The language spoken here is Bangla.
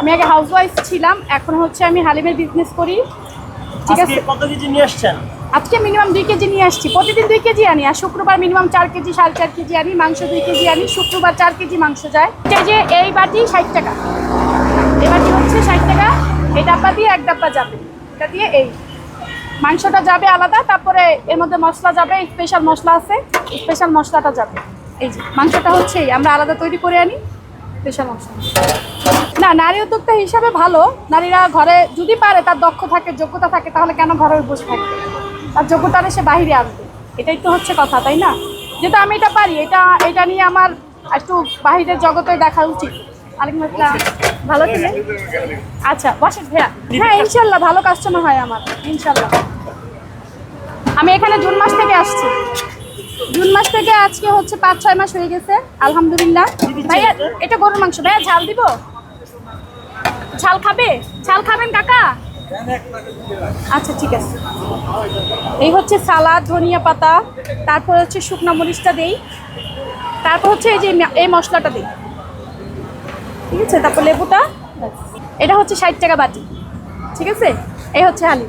আমি আগে হাউসওয়াইফ ছিলাম, এখন হচ্ছে আমি হালিমের বিজনেস করি। ঠিক আছে। কত কেজি নিয়ে আসছেন? আজকে মিনিমাম 2 কেজি নিয়ে আসছি। প্রতিদিন 2 কেজি আনি, আর শুক্রবার মিনিমাম 4 কেজি 4.5 কেজি আনি। মাংস 2 কেজি আনি, শুক্রবার 4 কেজি মাংস যায়। এই যে এই বাটি 60 টাকা, এই বাটি হচ্ছে 60 টাকা। এই ডাব্বা দিয়ে এক ডাব্বা যাবে, এটা দিয়ে এই মাংসটা যাবে আলাদা, তারপরে এর মধ্যে মশলা যাবে, স্পেশাল মশলা আছে, স্পেশাল মশলাটা যাবে। এই যে মাংসটা হচ্ছে আমরা আলাদা তৈরি করে আনি, স্পেশাল মশলা। না, নারী উদ্যোক্তা হিসাবে ভালো। নারীরা ঘরে যদি পারে, তার দক্ষ থাকে, যোগ্যতা থাকে, তাহলে কেন ঘরে বসে থাকবে? তার যোগ্যতা সে বাহিরে আনবে, এটাই তো হচ্ছে কথা, তাই না? যেহেতু আমি এটা পারি, এটা নিয়ে আমার একটু বাহিরের জগতে দেখা উচিত। আলাইকুম আসসালাম, ভালো ছিলেন? আচ্ছা বসেন ভাইয়া। হ্যাঁ ইনশাল্লাহ ভালো কাস্টমার হয় আমার, ইনশাল্লাহ। আমি এখানে জুন মাস থেকে আসছি। জুন মাস থেকে আজকে হচ্ছে 5-6 মাস হয়ে গেছে, আলহামদুলিল্লাহ। ভাইয়া এটা গরুর মাংস, ভাইয়া ঝাল দিব? ঝাল খাবে? ঝাল খাবেন কাকা? আচ্ছা ঠিক আছে। এই হচ্ছে সালাদ, ধনিয়া পাতা, তারপর হচ্ছে শুকনা মরিচটা দেই, তারপর হচ্ছে এই যে এই মশলাটা দিই, ঠিক আছে, তারপর লেবুটা। এটা হচ্ছে 60 টাকা বাটি, ঠিক আছে। এই হচ্ছে হালিম।